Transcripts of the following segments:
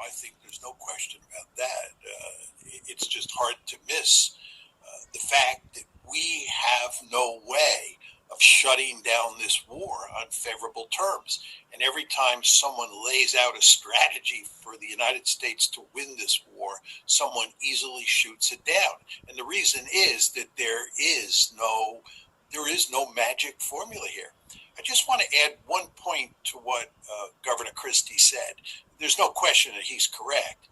I think there's no question about that. It's just hard to miss the fact that we have no way of shutting down this war on favorable terms. And every time someone lays out a strategy for the United States to win this war, someone easily shoots it down. And the reason is that there is no magic formula here. I just want to add one point to what Governor Christie said. There's no question that he's correct.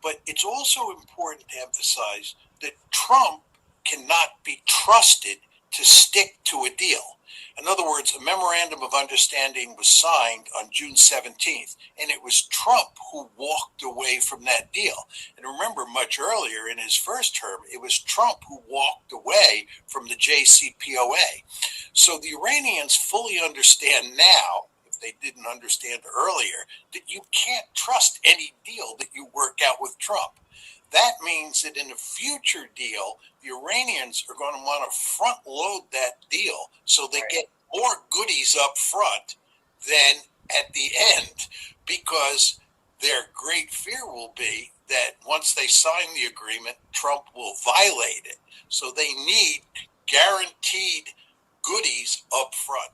But it's also important to emphasize that Trump cannot be trusted to stick to a deal. In other words, a memorandum of understanding was signed on June 17th, and it was Trump who walked away from that deal. And remember, much earlier in his first term, it was Trump who walked away from the JCPOA. So the Iranians fully understand now, if they didn't understand earlier, that you can't trust any deal that you work out with Trump. That means that in a future deal, the Iranians are going to want to front load that deal so they get more goodies up front than at the end, because their great fear will be that once they sign the agreement, Trump will violate it. So they need guaranteed goodies up front.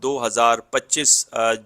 2025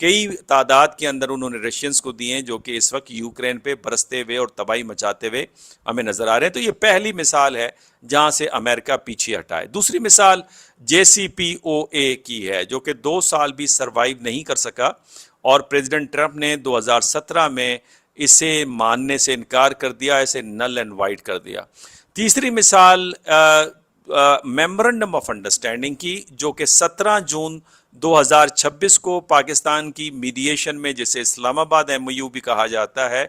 کئی تعداد کے اندر انہوں نے Russians کو دیے ہیں جو کہ اس وقت یوکرین پہ برستے ہوئے اور تباہی مچاتے ہوئے ہمیں نظر آ رہے ہیں. تو یہ پہلی مثال ہے جہاں سے امریکہ پیچھے ہٹا ہے. دوسری مثال JCPOA کی ہے جو کہ 2 سال بھی سروائیو نہیں کر سکا اور پریزیڈنٹ ٹرمپ نے 2017 میں اسے ماننے سے انکار کر دیا, اسے نل اینڈ وائڈ کر دیا. تیسری مثال میمورنڈم آف انڈرسٹینڈنگ کی جو کہ 17 جون 2026 کو پاکستان کی میڈیشن میں, جسے اسلام آباد MOU بھی کہا جاتا ہے,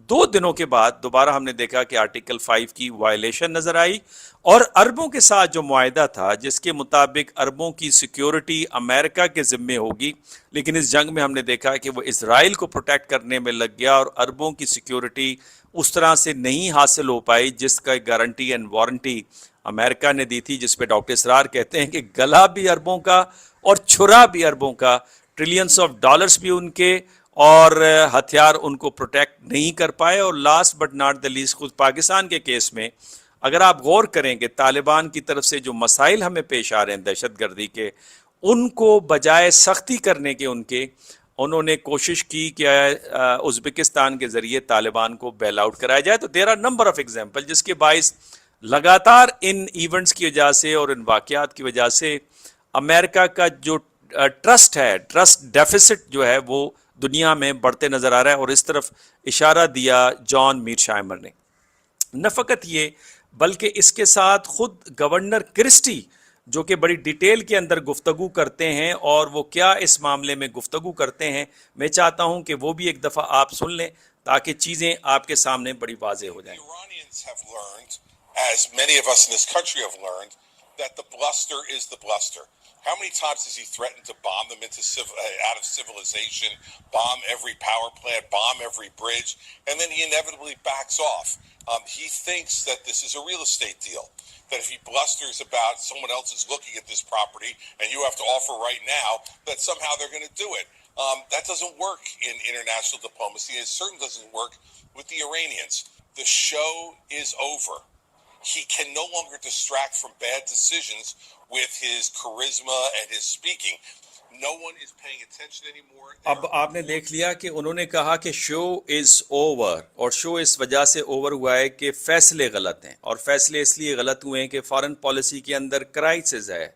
2 دنوں کے بعد دوبارہ ہم نے دیکھا کہ آرٹیکل 5 کی وائلیشن نظر آئی اور عربوں کے ساتھ جو معاہدہ تھا جس کے مطابق عربوں کی سیکیورٹی امریکہ کے ذمے ہوگی, لیکن اس جنگ میں ہم نے دیکھا کہ وہ اسرائیل کو پروٹیکٹ کرنے میں لگ گیا اور عربوں کی سیکیورٹی اس طرح سے نہیں حاصل ہو پائی جس کا گارنٹی اینڈ وارنٹی امریکہ نے دی تھی, جس پہ ڈاکٹر اسرار کہتے ہیں کہ گلا بھی عربوں کا اور چھرا بھی عربوں کا, ٹریلینز آف ڈالرز بھی ان کے اور ہتھیار ان کو پروٹیکٹ نہیں کر پائے. اور last but not the least خود پاکستان کے کیس میں اگر آپ غور کریں کہ طالبان کی طرف سے جو مسائل ہمیں پیش آ رہے ہیں دہشت گردی کے, ان کو بجائے سختی کرنے کے انہوں نے کوشش کی کہ ازبکستان کے ذریعے طالبان کو بیل آؤٹ کرایا جائے. تو there are number of example جس کے باعث لگاتار ان ایونٹس کی وجہ سے اور ان واقعات کی وجہ سے امریکہ کا جو ٹرسٹ ہے, ٹرسٹ ڈیفیسٹ جو ہے وہ دنیا میں بڑھتے نظر آ رہا ہے. اور اس طرف اشارہ دیا جان میرشائمر نے. نہ فقط یہ بلکہ اس کے ساتھ خود گورنر کرسٹی جو کہ بڑی ڈیٹیل کے اندر گفتگو کرتے ہیں, اور وہ کیا اس معاملے میں گفتگو کرتے ہیں میں چاہتا ہوں کہ وہ بھی ایک دفعہ آپ سن لیں تاکہ چیزیں آپ کے سامنے بڑی واضح ہو جائیں. Iranians have learned, as many of us in this country have learned, that the bluster is the bluster. How many times has he threatened to bomb them out of civilization, bomb every power plant, bomb every bridge, and then he inevitably backs off. He thinks that this is a real estate deal, that if he blusters about someone else is looking at this property and you have to offer right now, that somehow they're going to do it. That doesn't work in international diplomacy. It certainly doesn't work with the Iranians. The show is over. He can no longer distract from bad decisions with his charisma and his speaking. No one is paying attention anymore. اب آپ نے دیکھ لیا کہ انہوں نے کہا کہ شو از اوور, اور شو اس وجہ سے اوور ہوا ہے کہ فیصلے غلط ہیں, اور فیصلے اس لیے غلط ہوئے ہیں کہ فارن پالیسی کے اندر کرائسس ہے,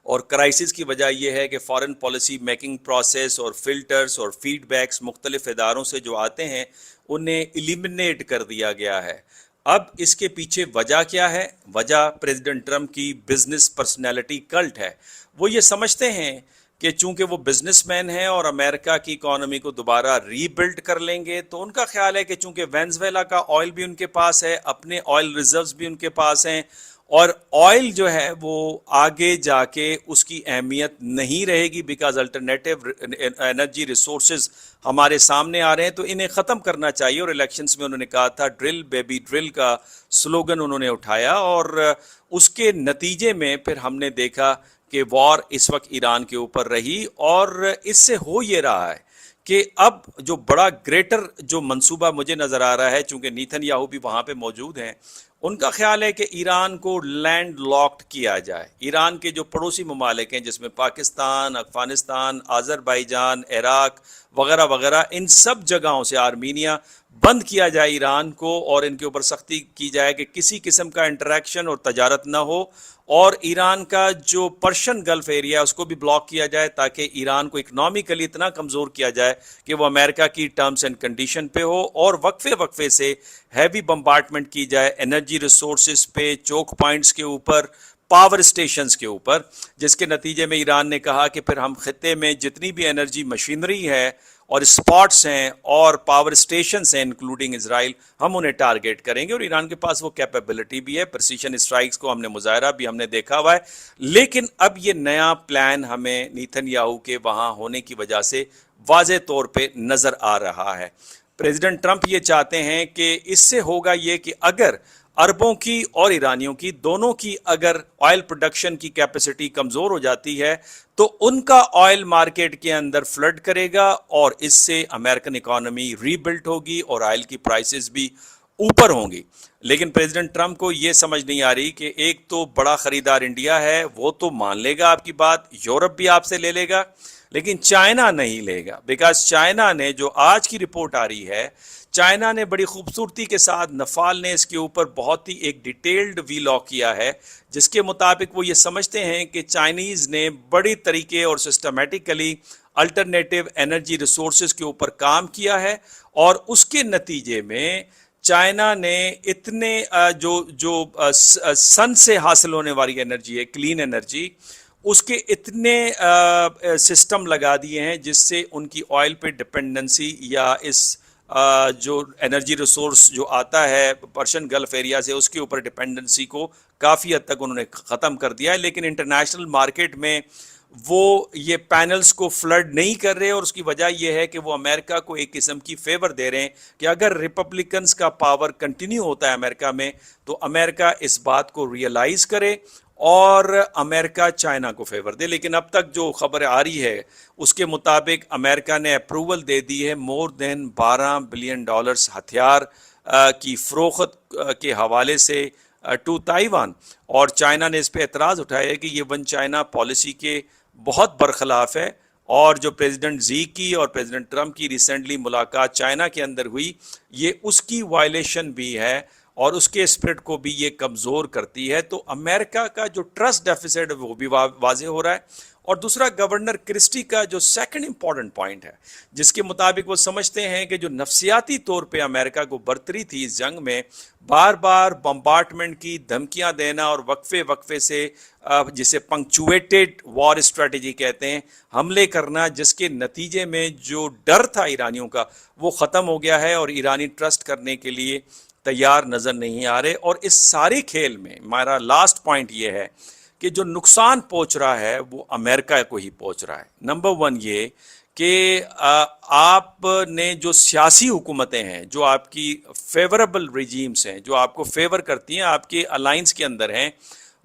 اور کرائسس کی وجہ یہ ہے کہ فارن پالیسی میکنگ پروسیس اور فلٹرز اور فیڈ بیکس مختلف اداروں سے جو آتے ہیں انہیں ایلیمنیٹ کر دیا گیا ہے. اب اس کے پیچھے وجہ کیا ہے؟ وجہ پریزیڈنٹ ٹرمپ کی بزنس پرسنالٹی کلٹ ہے. وہ یہ سمجھتے ہیں کہ چونکہ وہ بزنس مین ہیں اور امریکہ کی اکانومی کو دوبارہ ری بلڈ کر لیں گے, تو ان کا خیال ہے کہ چونکہ وینزویلا کا آئل بھی ان کے پاس ہے, اپنے آئل ریزروز بھی ان کے پاس ہیں, اور آئل جو ہے وہ آگے جا کے اس کی اہمیت نہیں رہے گی بیکاز الٹرنیٹیو انرجی ریسورسز ہمارے سامنے آ رہے ہیں, تو انہیں ختم کرنا چاہیے. اور الیکشنز میں انہوں نے کہا تھا ڈرل بیبی ڈرل کا سلوگن انہوں نے اٹھایا, اور اس کے نتیجے میں پھر ہم نے دیکھا کہ وار اس وقت ایران کے اوپر رہی. اور اس سے ہو یہ رہا ہے کہ اب جو بڑا گریٹر جو منصوبہ مجھے نظر آ رہا ہے, چونکہ نیتن یاہو بھی وہاں پہ موجود ہیں, ان کا خیال ہے کہ ایران کو لینڈ لاکڈ کیا جائے. ایران کے جو پڑوسی ممالک ہیں جس میں پاکستان, افغانستان, آذربائیجان, عراق وغیرہ وغیرہ, ان سب جگہوں سے, آرمینیا, بند کیا جائے ایران کو, اور ان کے اوپر سختی کی جائے کہ کسی قسم کا انٹریکشن اور تجارت نہ ہو, اور ایران کا جو پرشین گلف ایریا اس کو بھی بلاک کیا جائے تاکہ ایران کو اکنامیکلی اتنا کمزور کیا جائے کہ وہ امریکہ کی ٹرمز اینڈ کنڈیشن پہ ہو, اور وقفے وقفے سے ہیوی بمبارڈمنٹ کی جائے انرجی ریسورسز پہ, چوک پوائنٹس کے اوپر, پاور اسٹیشنز کے اوپر, جس کے نتیجے میں ایران نے کہا کہ پھر ہم خطے میں جتنی بھی انرجی مشینری ہے اور اسپاٹس ہیں اور پاور اسٹیشنز ہیں انکلوڈنگ اسرائیل, ہم انہیں ٹارگیٹ کریں گے. اور ایران کے پاس وہ کیپیبلٹی بھی ہے, پریسیشن اسٹرائکس کو ہم نے مظاہرہ بھی ہم نے دیکھا ہوا ہے. لیکن اب یہ نیا پلان ہمیں نیتن یاہو کے وہاں ہونے کی وجہ سے واضح طور پہ نظر آ رہا ہے. پریزیڈنٹ ٹرمپ یہ چاہتے ہیں کہ اس سے ہوگا یہ کہ اگر عربوں کی اور ایرانیوں کی دونوں کی اگر آئل پروڈکشن کی کیپیسٹی کمزور ہو جاتی ہے تو ان کا آئل مارکیٹ کے اندر فلڈ کرے گا, اور اس سے امریکن اکانومی ری بلڈ ہوگی اور آئل کی پرائسز بھی اوپر ہوں گی. لیکن پریزیڈنٹ ٹرمپ کو یہ سمجھ نہیں آ رہی کہ ایک تو بڑا خریدار انڈیا ہے، وہ تو مان لے گا آپ کی بات، یورپ بھی آپ سے لے لے گا، لیکن چائنا نہیں لے گا، بیکاز چائنا نے جو آج کی رپورٹ آ رہی ہے، چائنا نے بڑی خوبصورتی کے ساتھ، نفال نے اس کے اوپر بہت ہی ایک ڈیٹیلڈ وی لاگ کیا ہے، جس کے مطابق وہ یہ سمجھتے ہیں کہ چائنیز نے بڑی طریقے اور سسٹمیٹیکلی الٹرنیٹیو انرجی ریسورسز کے اوپر کام کیا ہے، اور اس کے نتیجے میں چائنا نے اتنے جو سن سے حاصل ہونے والی انرجی ہے، کلین انرجی، اس کے اتنے سسٹم لگا دیے ہیں جس سے ان کی آئل پہ ڈپینڈنسی یا اس جو انرجی ریسورس جو آتا ہے پرشین گلف ایریا سے، اس کے اوپر ڈپینڈنسی کو کافی حد تک انہوں نے ختم کر دیا ہے، لیکن انٹرنیشنل مارکیٹ میں وہ یہ پینلز کو فلڈ نہیں کر رہے، اور اس کی وجہ یہ ہے کہ وہ امریکہ کو ایک قسم کی فیور دے رہے ہیں کہ اگر ریپبلکنز کا پاور کنٹینیو ہوتا ہے امریکہ میں تو امریکہ اس بات کو ریئلائز کرے اور امریکہ چائنا کو فیور دے۔ لیکن اب تک جو خبر آ رہی ہے اس کے مطابق امریکہ نے اپروول دے دی ہے مور دین $12 بلین ہتھیار کی فروخت کے حوالے سے ٹو تائیوان، اور چائنا نے اس پہ اعتراض اٹھایا ہے کہ یہ ون چائنا پالیسی کے بہت برخلاف ہے، اور جو پریزیڈنٹ زی کی اور پریزیڈنٹ ٹرمپ کی ریسنٹلی ملاقات چائنا کے اندر ہوئی، یہ اس کی وائلیشن بھی ہے اور اس کے اسپرٹ کو بھی یہ کمزور کرتی ہے۔ تو امریکہ کا جو ٹرسٹ ڈیفیسٹ ہے وہ بھی واضح ہو رہا ہے، اور دوسرا گورنر کرسٹی کا جو سیکنڈ امپورٹنٹ پوائنٹ ہے، جس کے مطابق وہ سمجھتے ہیں کہ جو نفسیاتی طور پہ امریکہ کو برتری تھی اس جنگ میں، بار بار بمبارڈمنٹ کی دھمکیاں دینا اور وقفے وقفے سے جسے پنکچویٹڈ وار اسٹریٹجی کہتے ہیں، حملے کرنا، جس کے نتیجے میں جو ڈر تھا ایرانیوں کا وہ ختم ہو گیا ہے، اور ایرانی ٹرسٹ کرنے کے لیے تیار نظر نہیں آ رہے۔ اور اس سارے کھیل میں ہمارا لاسٹ پوائنٹ یہ ہے کہ جو نقصان پہنچ رہا ہے وہ امریکہ کو ہی پہنچ رہا ہے۔ نمبر ون یہ کہ آپ نے جو سیاسی حکومتیں ہیں، جو آپ کی فیوریبل ریجیمز ہیں، جو آپ کو فیور کرتی ہیں، آپ کے الائنس کے اندر ہیں،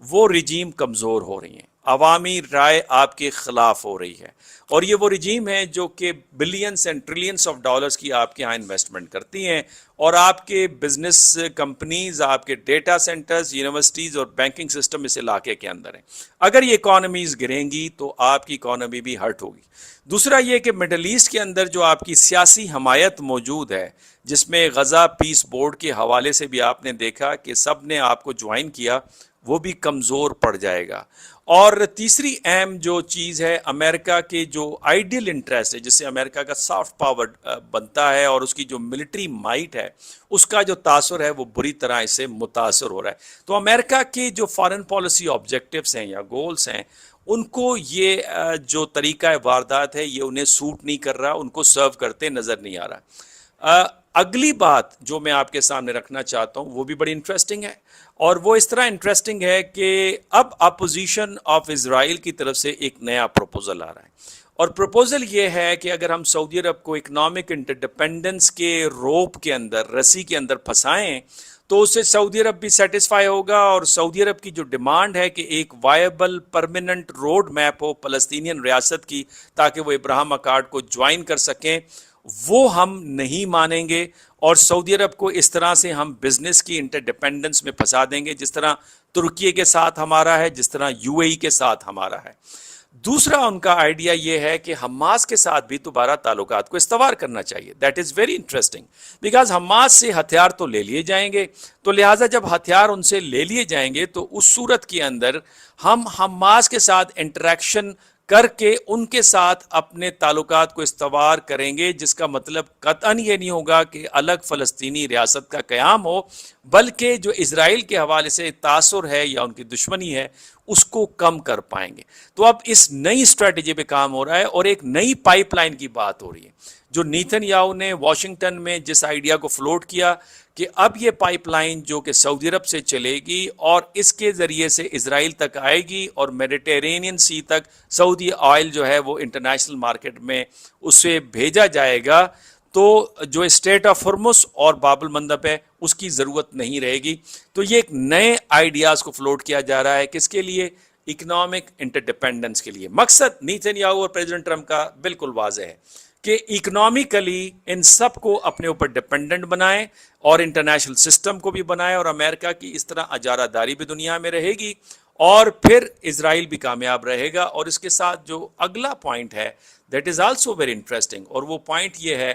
وہ ریجیم کمزور ہو رہی ہیں، عوامی رائے آپ کے خلاف ہو رہی ہے، اور یہ وہ رجیم ہیں جو کہ billions and trillions of dollars کی آپ کے ہاں انویسٹمنٹ کرتی ہیں، اور آپ کے بزنس کمپنیز، آپ کے ڈیٹا سینٹرز، یونیورسٹیز اور بینکنگ سسٹم اس علاقے کے اندر ہیں۔ اگر یہ اکانومیز گریں گی تو آپ کی اکانومی بھی ہرٹ ہوگی۔ دوسرا یہ کہ مڈل ایسٹ کے اندر جو آپ کی سیاسی حمایت موجود ہے، جس میں غزہ پیس بورڈ کے حوالے سے بھی آپ نے دیکھا کہ سب نے آپ کو جوائن کیا، وہ بھی کمزور پڑ جائے گا۔ اور تیسری اہم جو چیز ہے، امریکہ کے جو آئیڈیل انٹرسٹ ہے، جس سے امریکہ کا سافٹ پاور بنتا ہے اور اس کی جو ملٹری مائٹ ہے، اس کا جو تاثر ہے وہ بری طرح اس سے متاثر ہو رہا ہے۔ تو امریکہ کے جو فارن پالیسی آبجیکٹیوز ہیں یا گولز ہیں، ان کو یہ جو طریقہ واردات ہے یہ انہیں سوٹ نہیں کر رہا، ان کو سرو کرتے نظر نہیں آ رہا۔ اگلی بات جو میں آپ کے سامنے رکھنا چاہتا ہوں وہ بھی بڑی انٹرسٹنگ ہے، اور وہ اس طرح انٹرسٹنگ ہے کہ اب اپوزیشن آف اسرائیل کی طرف سے ایک نیا پروپوزل آ رہا ہے، اور پروپوزل یہ ہے کہ اگر ہم سعودی عرب کو اکنامک انٹرڈیپینڈنس کے روپ کے اندر، رسی کے اندر پھنسائیں، تو اس سے سعودی عرب بھی سیٹسفائی ہوگا، اور سعودی عرب کی جو ڈیمانڈ ہے کہ ایک وائبل پرماننٹ روڈ میپ ہو فلسطینین ریاست کی تاکہ وہ ابراہیم اکارڈ کو جوائن کر سکیں، وہ ہم نہیں مانیں گے، اور سعودی عرب کو اس طرح سے ہم بزنس کی انٹرڈیپینڈنس میں پھنسا دیں گے، جس طرح ترکی کے ساتھ ہمارا ہے، جس طرح یو اے ای کے ساتھ ہمارا ہے۔ دوسرا ان کا آئیڈیا یہ ہے کہ حماس کے ساتھ بھی دوبارہ تعلقات کو استوار کرنا چاہیے۔ That is very interesting, because Hamas سے ہتھیار تو لے لیے جائیں گے، تو لہٰذا جب ہتھیار ان سے لے لیے جائیں گے تو اس صورت کے اندر ہم حماس کے ساتھ انٹریکشن کر کے ان کے ساتھ اپنے تعلقات کو استوار کریں گے، جس کا مطلب قطعاً یہ نہیں ہوگا کہ الگ فلسطینی ریاست کا قیام ہو، بلکہ جو اسرائیل کے حوالے سے تاثر ہے یا ان کی دشمنی ہے اس کو کم کر پائیں گے۔ تو اب اس نئی اسٹریٹجی پہ کام ہو رہا ہے، اور ایک نئی پائپ لائن کی بات ہو رہی ہے، جو نیتن یاہو نے واشنگٹن میں جس آئیڈیا کو فلوٹ کیا کہ اب یہ پائپ لائن جو کہ سعودی عرب سے چلے گی اور اس کے ذریعے سے اسرائیل تک آئے گی، اور میڈیٹرینین سی تک سعودی آئل جو ہے وہ انٹرنیشنل مارکیٹ میں اسے بھیجا جائے گا، تو جو اسٹریٹ آف ہرمز اور باب المندب ہے اس کی ضرورت نہیں رہے گی۔ تو یہ ایک نئے آئیڈیاز کو فلوٹ کیا جا رہا ہے، کس کے لیے؟ اکنامک انٹرڈیپینڈنس کے لیے۔ مقصد نیتن یاہو اور پریزیڈنٹ ٹرمپ کا بالکل واضح ہے کہ اکنامکلی ان سب کو اپنے اوپر ڈپینڈنٹ بنائیں اور انٹرنیشنل سسٹم کو بھی بنائیں، اور امریکہ کی اس طرح اجارہ داری بھی دنیا میں رہے گی، اور پھر اسرائیل بھی کامیاب رہے گا۔ اور اس کے ساتھ جو اگلا پوائنٹ ہے that is also very interesting, اور وہ پوائنٹ یہ ہے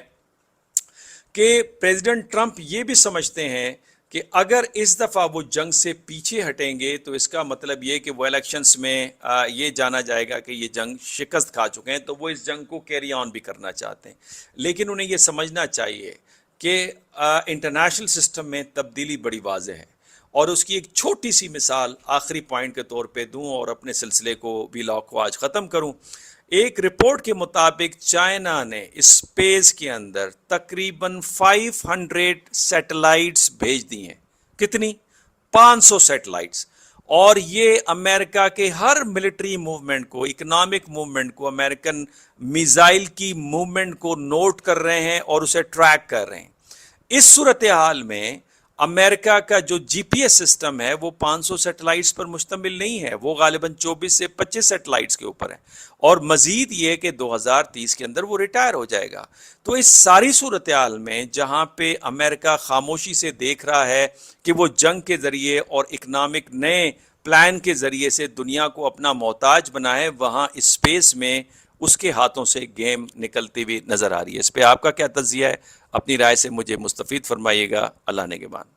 کہ پریزیڈنٹ ٹرمپ یہ بھی سمجھتے ہیں کہ اگر اس دفعہ وہ جنگ سے پیچھے ہٹیں گے تو اس کا مطلب یہ کہ وہ الیکشنز میں یہ جانا جائے گا کہ یہ جنگ شکست کھا چکے ہیں، تو وہ اس جنگ کو کیری آن بھی کرنا چاہتے ہیں۔ لیکن انہیں یہ سمجھنا چاہیے کہ انٹرنیشنل سسٹم میں تبدیلی بڑی واضح ہے، اور اس کی ایک چھوٹی سی مثال آخری پوائنٹ کے طور پہ دوں اور اپنے سلسلے کو بھی لاک کو آج ختم کروں۔ ایک رپورٹ کے مطابق چائنا نے اسپیس کے اندر تقریباً 500 سیٹلائٹس بھیج دی ہیں۔ کتنی؟ 500 سیٹلائٹس۔ اور یہ امریکہ کے ہر ملٹری موومنٹ کو، اکنامک موومنٹ کو، امریکن میزائل کی موومنٹ کو نوٹ کر رہے ہیں اور اسے ٹریک کر رہے ہیں۔ اس صورتحال میں امریکہ کا جو جی پی ایس سسٹم ہے وہ 500 سیٹلائٹس پر مشتمل نہیں ہے، وہ غالباً 24 سے 25 سیٹلائٹس کے اوپر ہے، اور مزید یہ کہ 2030 کے اندر وہ ریٹائر ہو جائے گا۔ تو اس ساری صورتحال میں جہاں پہ امریکہ خاموشی سے دیکھ رہا ہے کہ وہ جنگ کے ذریعے اور اکنامک نئے پلان کے ذریعے سے دنیا کو اپنا محتاج بنائے، وہاں اسپیس میں اس کے ہاتھوں سے گیم نکلتی ہوئی نظر آ رہی ہے۔ اس پہ آپ کا کیا تجزیہ ہے؟ اپنی رائے سے مجھے مستفید فرمائیے گا۔ اللہ نگہبان۔